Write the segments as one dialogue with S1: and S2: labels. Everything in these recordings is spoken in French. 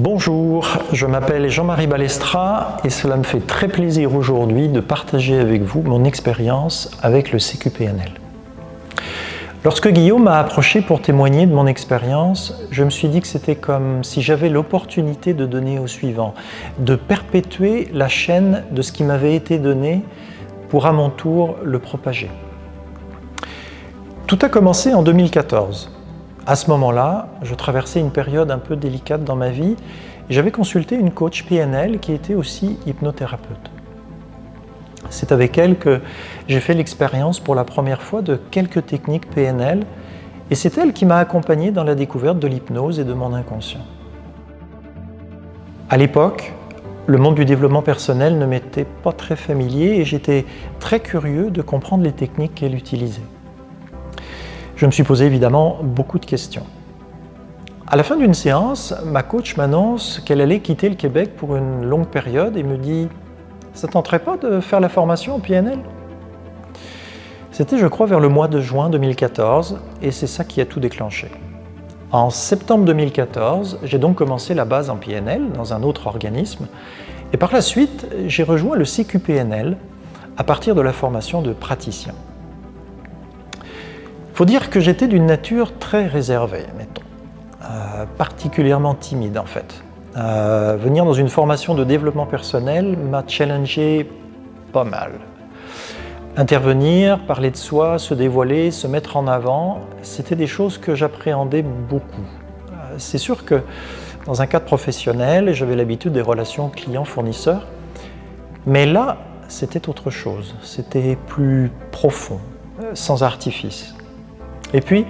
S1: Bonjour, je m'appelle Jean-Marie Balestra et cela me fait très plaisir aujourd'hui de partager avec vous mon expérience avec le CQPNL. Lorsque Guillaume m'a approché pour témoigner de mon expérience, je me suis dit que c'était comme si j'avais l'opportunité de donner au suivant, de perpétuer la chaîne de ce qui m'avait été donné pour à mon tour le propager. Tout a commencé en 2014. À ce moment-là, je traversais une période un peu délicate dans ma vie et j'avais consulté une coach PNL qui était aussi hypnothérapeute. C'est avec elle que j'ai fait l'expérience pour la première fois de quelques techniques PNL et c'est elle qui m'a accompagné dans la découverte de l'hypnose et de mon inconscient. À l'époque, le monde du développement personnel ne m'était pas très familier et j'étais très curieux de comprendre les techniques qu'elle utilisait. Je me suis posé évidemment beaucoup de questions. À la fin d'une séance, ma coach m'annonce qu'elle allait quitter le Québec pour une longue période et me dit « Ça ne tenterait pas de faire la formation en PNL ?» C'était, je crois, vers le mois de juin 2014 et c'est ça qui a tout déclenché. En septembre 2014, j'ai donc commencé la base en PNL dans un autre organisme et par la suite, j'ai rejoint le CQPNL à partir de la formation de praticien. Il faut dire que j'étais d'une nature très réservée, mettons, particulièrement timide en fait. Venir dans une formation de développement personnel m'a challengé pas mal. Intervenir, parler de soi, se dévoiler, se mettre en avant, c'était des choses que j'appréhendais beaucoup. C'est sûr que dans un cadre professionnel, j'avais l'habitude des relations client-fournisseur, mais là, c'était autre chose, c'était plus profond, sans artifice. Et puis,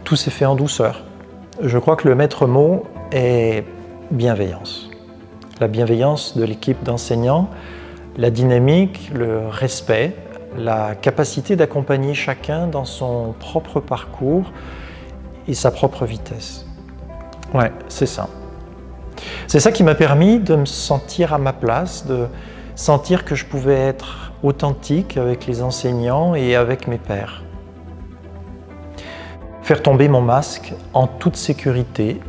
S1: tout s'est fait en douceur. Je crois que le maître mot est bienveillance. La bienveillance de l'équipe d'enseignants, la dynamique, le respect, la capacité d'accompagner chacun dans son propre parcours et sa propre vitesse. Ouais, c'est ça. C'est ça qui m'a permis de me sentir à ma place, de sentir que je pouvais être authentique avec les enseignants et avec mes pairs. Faire tomber mon masque en toute sécurité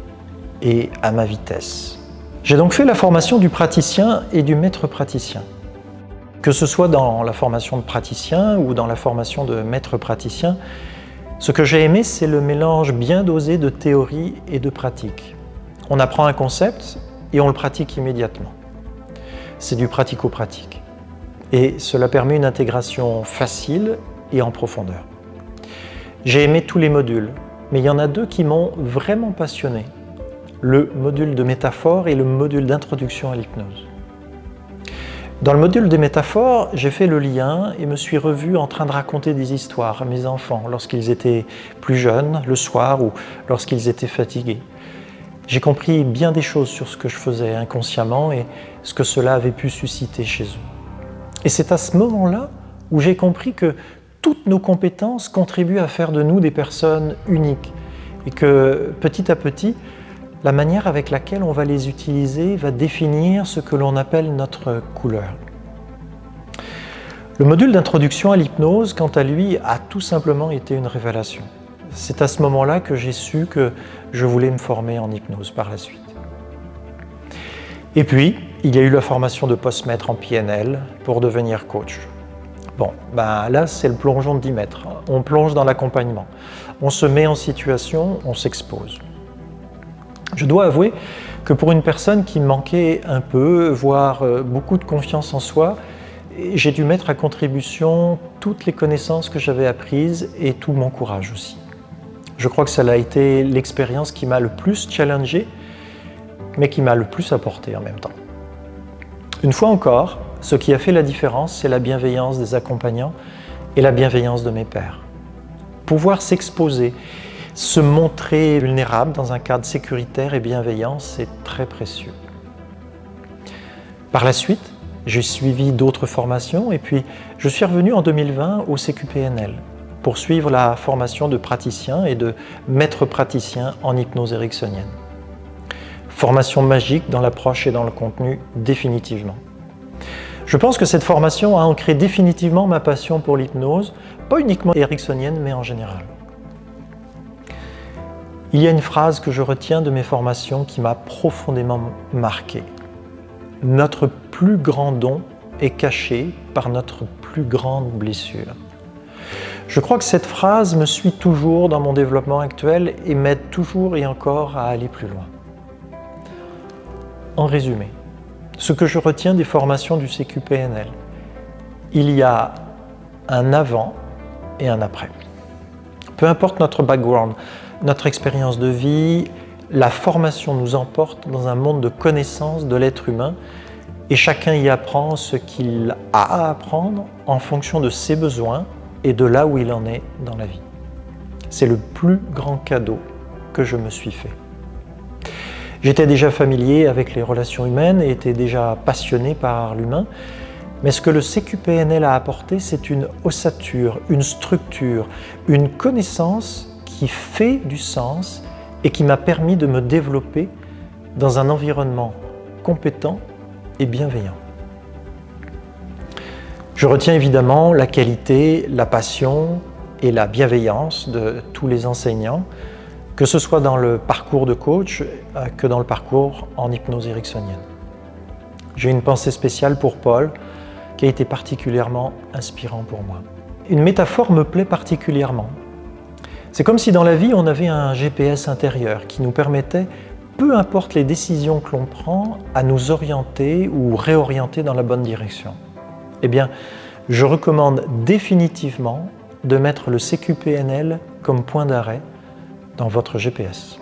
S1: et à ma vitesse. J'ai donc fait la formation du praticien et du maître praticien. Que ce soit dans la formation de praticien ou dans la formation de maître praticien, ce que j'ai aimé, c'est le mélange bien dosé de théorie et de pratique. On apprend un concept et on le pratique immédiatement. C'est du pratico-pratique. Et cela permet une intégration facile et en profondeur. J'ai aimé tous les modules, mais il y en a deux qui m'ont vraiment passionné. Le module de métaphore et le module d'introduction à l'hypnose. Dans le module des métaphores, j'ai fait le lien et me suis revu en train de raconter des histoires à mes enfants lorsqu'ils étaient plus jeunes, le soir ou lorsqu'ils étaient fatigués. J'ai compris bien des choses sur ce que je faisais inconsciemment et ce que cela avait pu susciter chez eux. Et c'est à ce moment-là où j'ai compris que toutes nos compétences contribuent à faire de nous des personnes uniques et que petit à petit, la manière avec laquelle on va les utiliser va définir ce que l'on appelle notre couleur. Le module d'introduction à l'hypnose, quant à lui, a tout simplement été une révélation. C'est à ce moment-là que j'ai su que je voulais me former en hypnose par la suite. Et puis, il y a eu la formation de post-maître en PNL pour devenir coach. Bon, là, c'est le plongeon de 10 mètres. On plonge dans l'accompagnement. On se met en situation, on s'expose. Je dois avouer que pour une personne qui manquait un peu, voire beaucoup de confiance en soi, j'ai dû mettre à contribution toutes les connaissances que j'avais apprises et tout mon courage aussi. Je crois que ça a été l'expérience qui m'a le plus challengé, mais qui m'a le plus apporté en même temps. Une fois encore, ce qui a fait la différence, c'est la bienveillance des accompagnants et la bienveillance de mes pairs. Pouvoir s'exposer, se montrer vulnérable dans un cadre sécuritaire et bienveillant, c'est très précieux. Par la suite, j'ai suivi d'autres formations et puis je suis revenu en 2020 au CQPNL pour suivre la formation de praticien et de maître praticien en hypnose ericksonienne. Formation magique dans l'approche et dans le contenu, définitivement. Je pense que cette formation a ancré définitivement ma passion pour l'hypnose, pas uniquement ericksonienne, mais en général. Il y a une phrase que je retiens de mes formations qui m'a profondément marqué. Notre plus grand don est caché par notre plus grande blessure. Je crois que cette phrase me suit toujours dans mon développement actuel et m'aide toujours et encore à aller plus loin. En résumé, ce que je retiens des formations du CQPNL, il y a un avant et un après. Peu importe notre background, notre expérience de vie, la formation nous emporte dans un monde de connaissance de l'être humain et chacun y apprend ce qu'il a à apprendre en fonction de ses besoins et de là où il en est dans la vie. C'est le plus grand cadeau que je me suis fait. J'étais déjà familier avec les relations humaines et étais déjà passionné par l'humain, mais ce que le CQPNL a apporté, c'est une ossature, une structure, une connaissance qui fait du sens et qui m'a permis de me développer dans un environnement compétent et bienveillant. Je retiens évidemment la qualité, la passion et la bienveillance de tous les enseignants, que ce soit dans le parcours de coach que dans le parcours en hypnose ericksonienne. J'ai une pensée spéciale pour Paul, qui a été particulièrement inspirant pour moi. Une métaphore me plaît particulièrement. C'est comme si dans la vie, on avait un GPS intérieur qui nous permettait, peu importe les décisions que l'on prend, à nous orienter ou réorienter dans la bonne direction. Eh bien, je recommande définitivement de mettre le CQPNL comme point d'arrêt dans votre GPS.